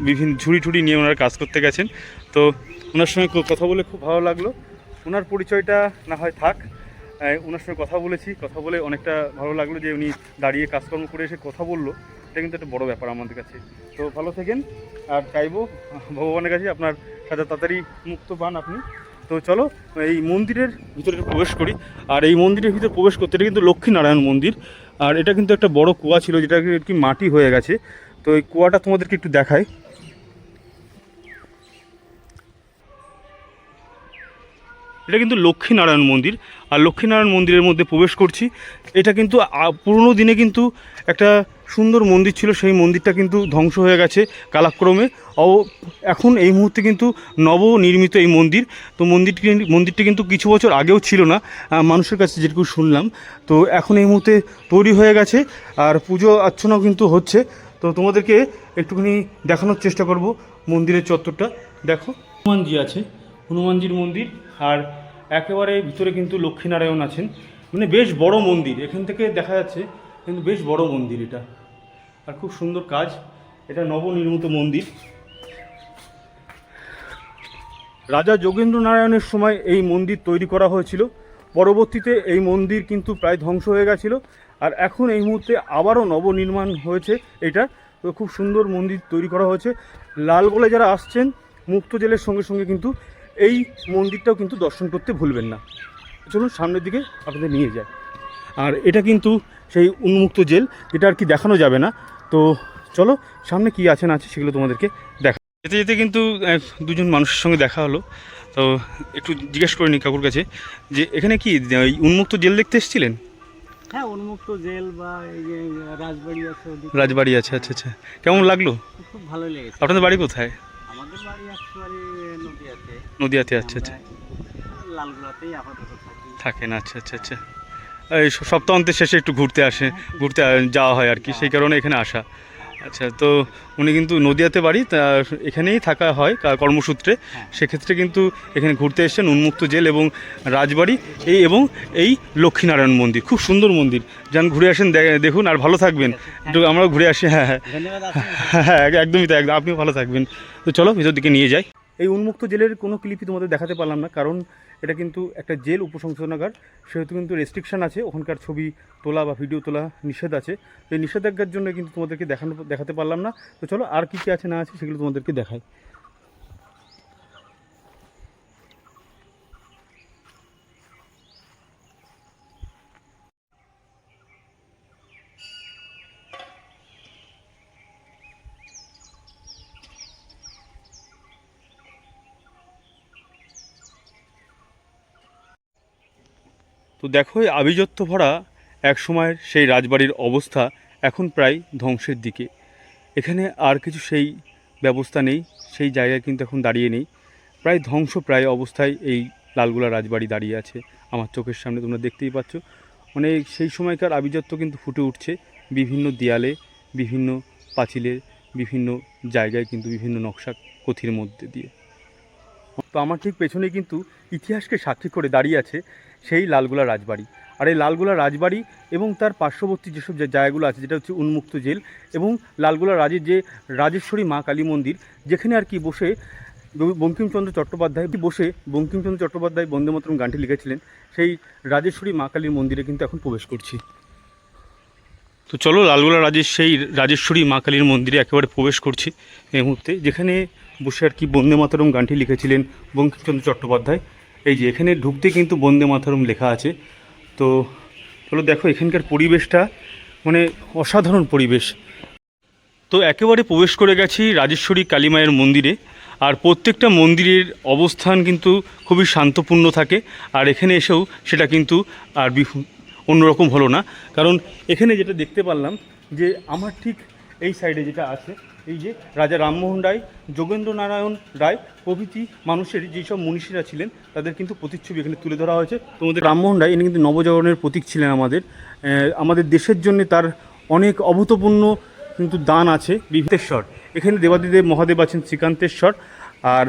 বিভিন্ন ঝুড়ি ঠুড়ি নিয়ে ওনারা কাজ করতে গেছেন। তো ওনার সঙ্গে কথা বলে খুব ভালো লাগলো। ওনার পরিচয়টা না হয় থাক, ওনার সঙ্গে কথা বলেছি, কথা বলে অনেকটা ভালো লাগলো যে উনি দাঁড়িয়ে কাজকর্ম করে এসে কথা বললো, এটা কিন্তু একটা বড় ব্যাপার আমাদের কাছে। তো ভালো থাকেন, আর চাইবো ভগবানের কাছে আপনার সাথে তাড়াতাড়ি মুক্ত পান আপনি। তো চলো এই মন্দিরের ভিতরে প্রবেশ করি। আর এই মন্দিরের ভিতরে প্রবেশ করতে, এটা কিন্তু লক্ষ্মীনারায়ণ মন্দির, আর এটা কিন্তু একটা বড় কুয়া ছিল যেটা কি মাটি হয়ে গেছে। তো এই কুয়াটা তোমাদেরকে একটু দেখাই। এটা কিন্তু লক্ষ্মীনারায়ণ মন্দির, আর লক্ষ্মীনারায়ণ মন্দিরের মধ্যে প্রবেশ করছি। এটা কিন্তু পুরনো দিনে কিন্তু একটা সুন্দর মন্দির ছিল, সেই মন্দিরটা কিন্তু ধ্বংস হয়ে গেছে কালাক্রমে। এখন এই মুহূর্তে কিন্তু নবনির্মিত এই মন্দির। তো মন্দিরটি কিন্তু কিছু বছর আগেও ছিল না, মানুষের কাছে যেটুকু শুনলাম। তো এখন এই মুহূর্তে তৈরি হয়ে গেছে আর পুজো অর্চনাও কিন্তু হচ্ছে। তো তোমাদেরকে একটুখানি দেখানোর চেষ্টা করব মন্দিরের চত্বরটা। দেখো, হনুমানজি আছে, হনুমানজির মন্দির, আর একেবারে ভিতরে কিন্তু লক্ষ্মীনারায়ণ আছেন। মানে বেশ বড় মন্দির, এখান থেকে দেখা যাচ্ছে কিন্তু বেশ বড় মন্দির এটা, আর খুব সুন্দর কাজ। এটা নবনির্মিত মন্দির। রাজা যোগেন্দ্র নারায়ণের সময় এই মন্দির তৈরি করা হয়েছিল। পরবর্তীতে এই মন্দির কিন্তু প্রায় ধ্বংস হয়ে গেছিলো, আর এখন এই মুহূর্তে আবারও নবনির্মাণ হয়েছে এটা। তো খুব সুন্দর মন্দির তৈরি করা হয়েছে। লালগোলায় যারা আসছেন মুক্ত জেলের সঙ্গে সঙ্গে কিন্তু এই মন্দিরটাও কিন্তু দর্শন করতে ভুলবেন না। চলুন সামনের দিকে আপনাদের নিয়ে যায়। আর এটা কিন্তু সেই উন্মুক্ত জেল, যেটা আর কি দেখানো যাবে না। তো চলো সামনে কি আছে না আছে সেগুলো তোমাদেরকে দেখা। যেতে যেতে কিন্তু দুজন মানুষের সঙ্গে দেখা হলো। তো একটু জিজ্ঞেস করে নিই কাকুর কাছে যে এখানে কি ওই উন্মুক্ত জেল দেখতে এসেছিলেন? হ্যাঁ, উন্মুক্ত জেল বা এই যে রাজবাড়ি আছে, রাজবাড়ি আছে। আচ্ছা আচ্ছা, কেমন লাগলো? খুব ভালো লেগেছে। আপনাদের বাড়ি কোথায়? আমাদের বাড়ি অ্যাকচুয়ালি নদীয়াতে। নদীয়াতে, আচ্ছা আচ্ছা, লালগোলাতেই আপাতত থাকেন। আচ্ছা আচ্ছা আচ্ছা, এই সপ্তাহান্তের শেষে একটু ঘুরতে যাওয়া হয় আর কি, সেই কারণে এখানে আসা। আচ্ছা, তো উনি কিন্তু নদীয়াতে বাড়ি, তা এখানেই থাকা হয় কর্মসূত্রে। সেক্ষেত্রে কিন্তু এখানে ঘুরতে এসেছেন উন্মুক্ত জেল এবং রাজবাড়ি এবং এই লক্ষ্মীনারায়ণ মন্দির। খুব সুন্দর মন্দির, যান ঘুরে আসেন, দেখুন, আর ভালো থাকবেন। একটু আমরাও ঘুরে আসি। হ্যাঁ হ্যাঁ হ্যাঁ, একদমই তাই, একদম আপনিও ভালো থাকবেন। তো চলো ভিতর দিকে নিয়ে যাই। এই উন্মুক্ত জেলের কোনো ক্লিপই তোমাদের দেখাতে পারলাম না, কারণ এটা কিন্তু একটা জেল উপসংহারকাগার, সেহেতু কিন্তু রেস্ট্রিকশান আছে, ওখানকার ছবি তোলা বা ভিডিও তোলা নিষেধ আছে। এই নিষেধাজ্ঞার জন্য কিন্তু তোমাদেরকে দেখাতে পারলাম না। তো চলো আর কী কী আছে না আছে সেগুলো তোমাদেরকে দেখাই। তো দেখো, এই আভিজাত্য ভরা এক সময়ের সেই রাজবাড়ির অবস্থা এখন প্রায় ধ্বংসের দিকে। এখানে আর কিছু সেই ব্যবস্থা নেই, সেই জায়গায় কিন্তু এখন দাঁড়িয়ে নেই, প্রায় ধ্বংসপ্রায় অবস্থায় এই লালগোলা রাজবাড়ি দাঁড়িয়ে আছে আমার চোখের সামনে, তোমরা দেখতেই পাচ্ছ। মানে সেই সময়কার আভিজাত্য কিন্তু ফুটে উঠছে বিভিন্ন দেয়ালে, বিভিন্ন পাঁচিলের, বিভিন্ন জায়গায় কিন্তু বিভিন্ন নকশা কথির মধ্যে দিয়ে। তো আমার ঠিক পেছনে কিন্তু ইতিহাসকে সাক্ষী করে দাঁড়িয়ে আছে সেই লালগোলা রাজবাড়ি। আর এই লালগোলা রাজবাড়ি এবং তার পার্শ্ববর্তী যেসব জায়গাগুলো আছে, যেটা হচ্ছে উন্মুক্ত জেল, এবং লালগোলা রাজের যে রাজেশ্বরী মা কালী মন্দির, যেখানে আর কি বসে বঙ্কিমচন্দ্র চট্টোপাধ্যায় বন্দে মাতরম গানটি লিখেছিলেন, সেই রাজেশ্বরী মা কালীর মন্দিরে কিন্তু এখন প্রবেশ করছি। তো চলো লালগোলা সেই রাজেশ্বরী মা কালীর মন্দিরে একেবারে প্রবেশ করছি এই মুহূর্তে, যেখানে বসে আর কি বন্দে মাতরম গানটি লিখেছিলেন বঙ্কিমচন্দ্র চট্টোপাধ্যায়। এই যে এখানে ঢুকতে কিন্তু বন্দে মাতরম লেখা আছে। তো চলো দেখো এখানকার পরিবেশটা, মানে অসাধারণ পরিবেশ। তো একেবারে প্রবেশ করে গেছি রাজেশ্বরী কালী মায়ের মন্দিরে। আর প্রত্যেকটা মন্দিরের অবস্থান কিন্তু খুবই শান্তপূর্ণ থাকে, আর এখানে এসেও সেটা কিন্তু আর অন্যরকম হলো না। কারণ এখানে যেটা দেখতে পারলাম যে আমার ঠিক এই সাইডে যেটা আছে, এই যে রাজা রামমোহন রায়, যোগেন্দ্র নারায়ণ রায় প্রভৃতি মানুষের যেসব মনীষীরা ছিলেন তাদের কিন্তু প্রতিচ্ছবি এখানে তুলে ধরা হয়েছে। তোমাদের রামমোহন রায় ইনি কিন্তু নবজাগরণের প্রতীক ছিলেন আমাদের দেশের জন্য। তার অনেক অভূতপূর্ণ কিন্তু দান আছে। বিভূতেশ্বর, এখানে দেবাদিদেব মহাদেব আছেন শ্রীকান্তেশ্বর, আর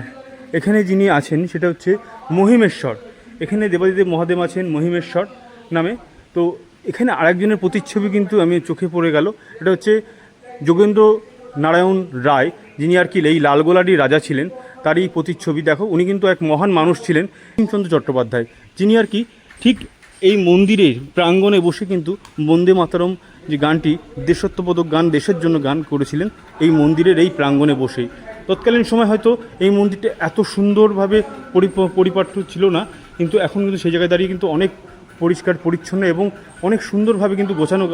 এখানে যিনি আছেন সেটা হচ্ছে মহিমেশ্বর। এখানে দেবাদিদেব মহাদেব আছেন মহিমেশ্বর নামে। তো এখানে আরেকজনের প্রতিচ্ছবি কিন্তু আমি চোখে পড়ে গেল, এটা হচ্ছে যোগেন্দ্র নারায়ণ রায়, যিনি আর কি এই লালগোলারই রাজা ছিলেন, তারই প্রতিচ্ছবি। দেখো উনি কিন্তু এক মহান মানুষ ছিলেন, বঙ্কিমচন্দ্র চট্টোপাধ্যায়, যিনি আর কি ঠিক এই মন্দিরের প্রাঙ্গণে বসে কিন্তু বন্দে মাতরম যে গানটি, দেশত্ববোধক গান, দেশের জন্য গান করেছিলেন এই মন্দিরের এই প্রাঙ্গণে বসেই। তৎকালীন সময় হয়তো এই মন্দিরটা এত সুন্দরভাবে পরিপাট্য ছিল না, কিন্তু এখন কিন্তু সেই জায়গায় দাঁড়িয়ে কিন্তু অনেক পরিষ্কার পরিচ্ছন্ন এবং অনেক সুন্দরভাবে কিন্তু গোছানো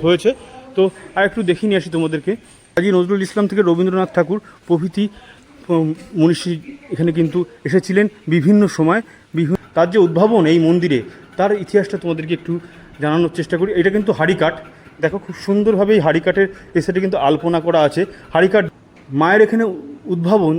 হয়েছে। তো আর একটু দেখিয়ে নিয়ে আসি তোমাদেরকে। কাজী নজরুল ইসলাম থেকে রবীন্দ্রনাথ ঠাকুর প্রভৃতি মনীষী এখানে কিন্তু এসেছিলেন বিভিন্ন সময়। তার যে উদ্ভাবন এই মন্দিরে, তার ইতিহাসটা তোমাদেরকে একটু জানানোর চেষ্টা করি। এটা কিন্তু হাড়িকাঠ, দেখো খুব সুন্দরভাবে এই হাড়িকাঠের এসেটে কিন্তু আলপনা করা আছে। হাড়িকাঠ মায়ের এখানে উদ্ভাবন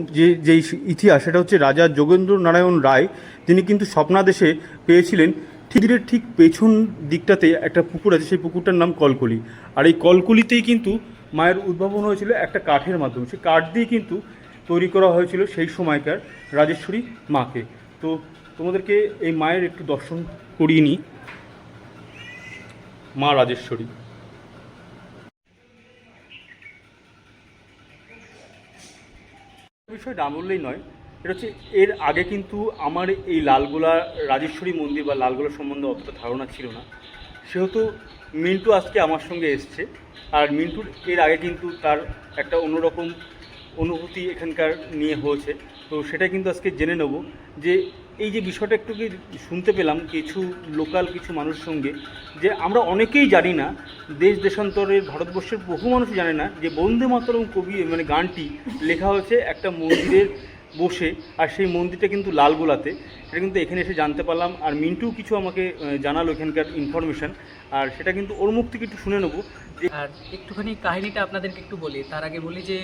যেই ইতিহাস, সেটা হচ্ছে রাজা যোগেন্দ্র নারায়ণ রায়, তিনি কিন্তু স্বপ্নাদেশে পেয়েছিলেন মন্দিরের ঠিক পেছন দিকটাতে একটা পুকুর আছে, সেই পুকুরটার নাম কলকলি। আর এই কলকলিতেই কিন্তু মায়ের উদ্ভাবন হয়েছিল একটা কাঠের মাধ্যমে। সেই কাঠ দিয়ে কিন্তু তৈরি করা হয়েছিল সেই সময়কার রাজেশ্বরী মাকে। তো তোমাদেরকে এই মায়ের একটু দর্শন করিয়ে নিই। মা রাজেশ্বরী, বিষয় না বললেই নয়, এটা হচ্ছে এর আগে কিন্তু আমার এই লালগোলা রাজেশ্বরী মন্দির বা লালগোলা সম্বন্ধে অতটা ধারণা ছিল না। সেহেতু মিন্টু আজকে আমার সঙ্গে এসছে, আর মিন্টুর এর আগে কিন্তু তার একটা অন্যরকম অনুভূতি এখানকার নিয়ে হয়েছে। তো সেটা কিন্তু আজকে জেনে নেব যে এই যে বিষয়টা একটু কি শুনতে পেলাম কিছু লোকাল কিছু মানুষের সঙ্গে, যে আমরা অনেকেই জানি না, দেশ দেশান্তরের ভারতবর্ষের বহু মানুষ জানে না যে বন্দে মাতরম গানটি লেখা হয়েছে একটা মন্দিরের বসে, আর সেই মন্দিরটা কিন্তু লালগোলাতে। সেটা কিন্তু এখানে এসে জানতে পারলাম, আর মিন্টু কিছু আমাকে জানালো এখানকার ইনফরমেশান, আর সেটা কিন্তু ওর মুখ থেকে একটু শুনে নেবো। আর একটুখানি কাহিনীটা আপনাদেরকে একটু বলি, তার আগে বলি যে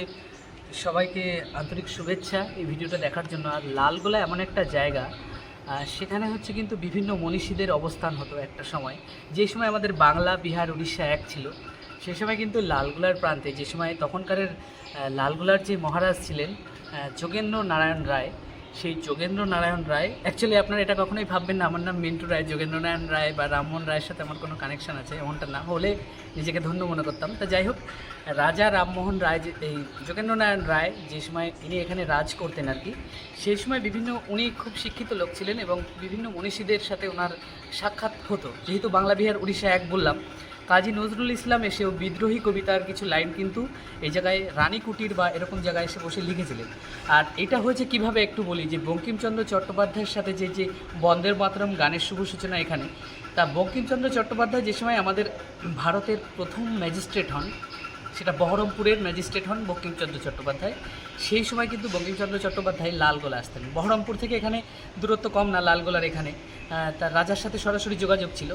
সবাইকে আন্তরিক শুভেচ্ছা এই ভিডিওটা দেখার জন্য। আর লালগোলা এমন একটা জায়গা, সেখানে হচ্ছে কিন্তু বিভিন্ন মনীষীদের অবস্থান হতো একটা সময়, যে সময় আমাদের বাংলা, বিহার, উড়িষ্যা এক ছিল। সেই সময় কিন্তু লালগোলার প্রান্তে, যে সময় তখনকারের লালগোলার যে মহারাজ ছিলেন যোগেন্দ্র নারায়ণ রায়, সেই যোগেন্দ্র নারায়ণ রায়, অ্যাকচুয়ালি আপনারা এটা কখনোই ভাববেন না আমার নাম মিন্টু রায়, যোগেন্দ্র নারায়ণ রায় বা রামমোহন রায়ের সাথে আমার কোনো কানেকশান আছে, এমনটা না হলে নিজেকে ধন্য মনে করতাম। তা যাই হোক, রাজা রামমোহন রায়, এই যোগেন্দ্র নারায়ণ রায় যে সময় ইনি এখানে রাজ করতেন আর কি, সেই সময় উনি খুব শিক্ষিত লোক ছিলেন এবং বিভিন্ন মনীষীদের সাথে ওনার সাক্ষাৎ হতো। যেহেতু বাংলা, বিহার, উড়িষ্যা এক বললাম, কাজী নজরুল ইসলাম এসেও বিদ্রোহী কবিতার কিছু লাইন কিন্তু এই জায়গায় রানী কুটির বা এরকম জায়গায় এসে বসে লিখেছিলেন। আর এটা হয়েছে কিভাবে একটু বলি, যে বঙ্কিমচন্দ্র চট্টোপাধ্যায়ের সাথে যে বন্দে মাতরম গানের শুভ সূচনা এখানে, তা বঙ্কিমচন্দ্র চট্টোপাধ্যায় যে সময় আমাদের ভারতের প্রথম ম্যাজিস্ট্রেট হন, সেটা বহরমপুরের ম্যাজিস্ট্রেট হন বঙ্কিমচন্দ্র চট্টোপাধ্যায়। সেই সময় কিন্তু বঙ্কিমচন্দ্র চট্টোপাধ্যায় লালগোলা আসতেন। বহরমপুর থেকে এখানে দূরত্ব কম না, লালগোলার এখানে তার রাজার সাথে সরাসরি যোগাযোগ ছিল।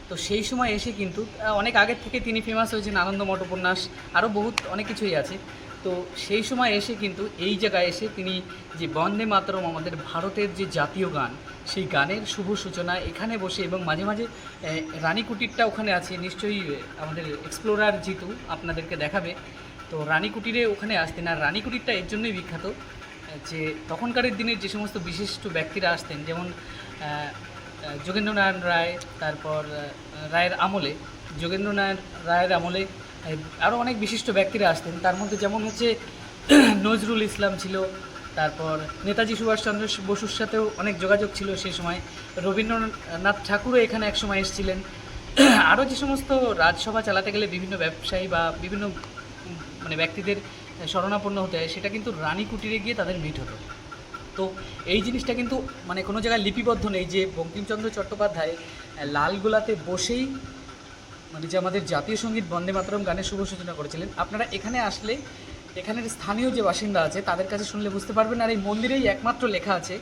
তো সেই সময় এসে কিন্তু অনেক আগের থেকে তিনি ফেমাস হয়েছেন, আনন্দমঠ উপন্যাস, আরও বহুত অনেক কিছুই আছে। তো সেই সময় এসে কিন্তু এই জায়গায় এসে তিনি যে বন্দে মাতরম, আমাদের ভারতের যে জাতীয় গান, সেই গানের শুভ সূচনা এখানে বসে, এবং মাঝে মাঝে রানী কুটিরটা ওখানে আছে, নিশ্চয়ই আমাদের এক্সপ্লোরার জিতু আপনাদেরকে দেখাবে। তো রানী কুটিরে ওখানে আসতেন, আর রানী কুটিরটা এর জন্যই বিখ্যাত যে তখনকারের দিনের যে সমস্ত বিশিষ্ট ব্যক্তিরা আসতেন, যেমন যোগেন্দ্রনারায়ণ রায়, তারপর রায়ের আমলে, যোগেন্দ্রনারায়ণ রায়ের আমলে আরও অনেক বিশিষ্ট ব্যক্তিরা আসতেন। তার মধ্যে যেমন হচ্ছে নজরুল ইসলাম ছিল, তারপর নেতাজি সুভাষচন্দ্র বসুর সাথেও অনেক যোগাযোগ ছিল সেই সময়, রবীন্দ্রনাথ ঠাকুরও এখানে একসময় এসেছিলেন। আরও যে সমস্ত রাজসভা চালাতে গেলে বিভিন্ন ব্যবসায়ী বা বিভিন্ন মানে ব্যক্তিদের শরণাপন্ন হতে হয়, সেটা কিন্তু রানী কুটিরে গিয়ে তাদের মিট হতো। তো এই জিনিসটা কিন্তু মানে কোনো জায়গায় লিপিবদ্ধ নেই যে বঙ্কিমচন্দ্র চট্টোপাধ্যায় লালগোলাতে বসেই মানে যে আমাদের জাতীয় সঙ্গীত বন্দে মাতরম গানের শুভ সূচনা করেছিলেন। আপনারা এখানে আসলে এখানের স্থানীয় যে বাসিন্দা আছে তাদের কাছে শুনলে বুঝতে পারবেন। আর এই মন্দিরেই একমাত্র লেখা আছে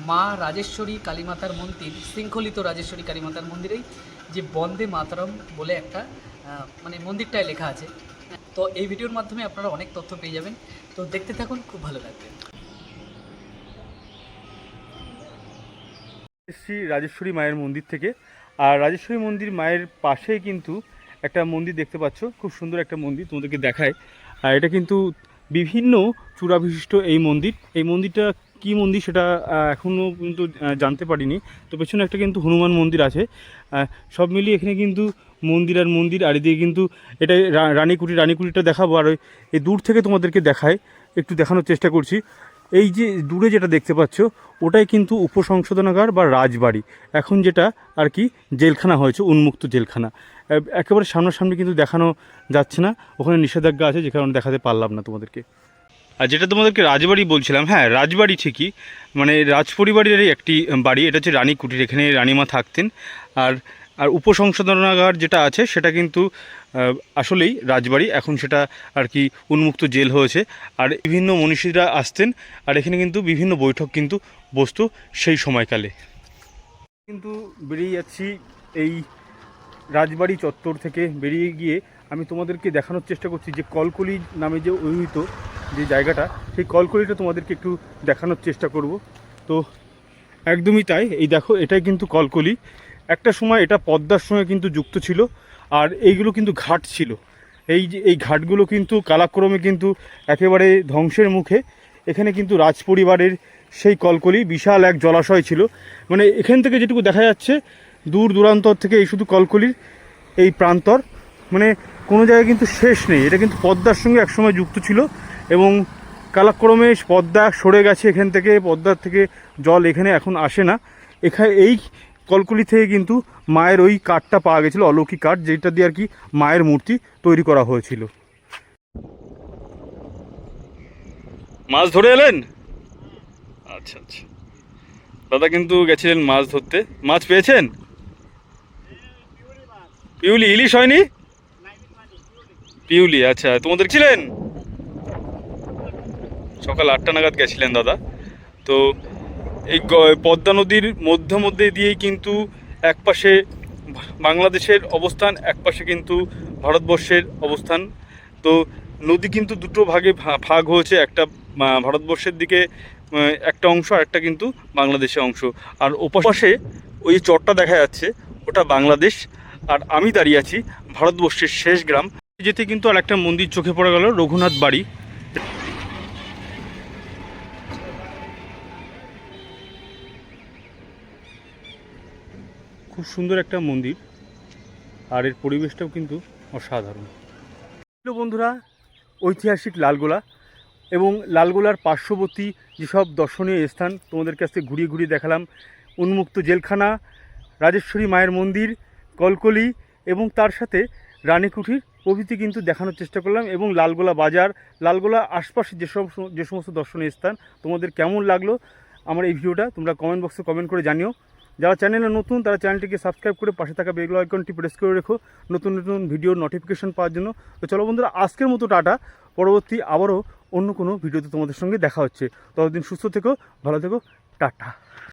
মা রাজেশ্বরী কালীমাতার মন্দির, শৃঙ্খলিত রাজেশ্বরী কালীমাতার মন্দিরেই যে বন্দে মাতরম বলে একটা মানে মন্দিরটায় লেখা আছে। তো এই ভিডিওর মাধ্যমে আপনারা অনেক তথ্য পেয়ে যাবেন, তো দেখতে থাকুন, খুব ভালো লাগবে। শ্রী রাজেশ্বরী মায়ের মন্দির থেকে, আর রাজেশ্বরী মন্দির মায়ের পাশেই কিন্তু একটা মন্দির দেখতে পাচ্ছ, খুব সুন্দর একটা মন্দির, তোমাদেরকে দেখায়। আর এটা কিন্তু বিভিন্ন চূড়া বিশিষ্ট এই মন্দিরটা কি মন্দির সেটা এখনও পর্যন্ত জানতে পারিনি। তো পেছনে একটা কিন্তু হনুমান মন্দির আছে। সব মিলিয়ে এখানে কিন্তু মন্দির আর মন্দির, আর এদিকে কিন্তু এটা রানীকুটিটা দেখাবো। আর এই দূর থেকে তোমাদেরকে দেখায়, একটু দেখানোর চেষ্টা করছি। এই যে দূরে যেটা দেখতে পাচ্ছ ওটাই কিন্তু উপসংশোধনাগার বা রাজবাড়ি, এখন যেটা আর কি জেলখানা হয়েছে, উন্মুক্ত জেলখানা। একেবারে সামনাসামনি কিন্তু দেখানো যাচ্ছে না, ওখানে নিষেধাজ্ঞা আছে, যে কারণে দেখাতে পারলাম না তোমাদেরকে। আর যেটা তোমাদেরকে রাজবাড়ি বলছিলাম, হ্যাঁ রাজবাড়ি ঠিকই, মানে রাজ পরিবারেরই একটি বাড়ি। এটা হচ্ছে রানী কুটির, এখানে রানীমা থাকতেন। আর আর উপসংশোধনাগার যেটা আছে সেটা কিন্তু আসলেই রাজবাড়ি, এখন সেটা আর কি উন্মুক্ত জেল হয়েছে। আর বিভিন্ন মনীষীরা আসতেন, আর এখানে কিন্তু বিভিন্ন বৈঠক কিন্তু বসতো সেই সময়কালে। কিন্তু বেরিয়ে যাচ্ছি এই রাজবাড়ি চত্বর থেকে, বেরিয়ে গিয়ে আমি তোমাদেরকে দেখানোর চেষ্টা করছি যে কলকলি নামে যে অভিহিত যে জায়গাটা, সেই কলকলিটা তোমাদেরকে একটু দেখানোর চেষ্টা করব। তো একদমই তাই, এই দেখো এটাই কিন্তু কলকলি। একটা সময় এটা পদ্মার সঙ্গে কিন্তু যুক্ত ছিল, আর এইগুলো কিন্তু ঘাট ছিল। এই ঘাটগুলো কিন্তু কালাক্রমে কিন্তু একেবারে ধ্বংসের মুখে। এখানে কিন্তু রাজপরিবারের সেই কলকলি, বিশাল এক জলাশয় ছিল, মানে এখান থেকে যেটুকু দেখা যাচ্ছে দূর দূরান্তর থেকে এই শুধু কলকলির এই প্রান্তর, মানে কোনো জায়গায় কিন্তু শেষ নেই। এটা কিন্তু পদ্মার সঙ্গে একসময় যুক্ত ছিল, এবং কালাক্রমে পদ্মা সরে গেছে এখান থেকে, পদ্মার থেকে জল এখানে এখন আসে না। এই কলকলি থেকে কিন্তু মায়ের ওই কাঠটা পাওয়া গেছিলো, অলৌকিক কাঠ, যেটা দিয়ে আর কি মায়ের মূর্তি তৈরি করা হয়েছিল। মাছ ধরে এলেন? আচ্ছা আচ্ছা, দাদা কিন্তু গেছিলেন মাছ ধরতে। মাছ পেয়েছেন? পিউলি, ইলিশ হয়নি? পিউলি, আচ্ছা। তোমাদের ছিলেন? সকাল 8টা নাগাদ গেছিলেন দাদা। তো এই পদ্মা নদীর মধ্যে দিয়েই কিন্তু একপাশে বাংলাদেশের অবস্থান, একপাশে কিন্তু ভারতবর্ষের অবস্থান। তো নদী কিন্তু দুটো ভাগে ভাগ হয়েছে, একটা ভারতবর্ষের দিকে একটা অংশ, আর একটা কিন্তু বাংলাদেশের অংশ। আর ওপাশে ওই চরটা দেখা যাচ্ছে ওটা বাংলাদেশ, আর আমি দাঁড়িয়ে আছি ভারতবর্ষের শেষ গ্রাম। যেতে কিন্তু আর একটা মন্দির চোখে পড়ে গেল, রঘুনাথ বাড়ি। খুব সুন্দর একটা মন্দির, আর এর পরিবেশটাও কিন্তু অসাধারণ। বন্ধুরা, ঐতিহাসিক লালগোলা এবং লালগোলার পার্শ্ববর্তী যেসব দর্শনীয় স্থান তোমাদের কাছ থেকে ঘুরিয়ে ঘুরিয়ে দেখালাম, উন্মুক্ত জেলখানা, রাজেশ্বরী মায়ের মন্দির, কলকলি এবং তার সাথে রানীকুঠির প্রভৃতি কিন্তু দেখানোর চেষ্টা করলাম, এবং লালগোলা বাজার, লালগোলা আশপাশে যে সমস্ত দর্শনীয় স্থান তোমাদের কেমন লাগলো আমার এই ভিডিওটা তোমরা কমেন্ট বক্সে কমেন্ট করে জানিও। যারা চ্যানেলে নতুন তারা চ্যানেলটিকে সাবস্ক্রাইব করে পাশে থাকা বেল আইকনটি প্রেস করে রেখো নতুন নতুন ভিডিওর নোটিফিকেশন পাওয়ার জন্য। তো চলো বন্ধুরা, আজকের মতো টাটা, পরবর্তী আবারও অন্য কোনো ভিডিওতে তোমাদের সঙ্গে দেখা হচ্ছে। ততদিন সুস্থ থেকো, ভালো থেকো, টাটা।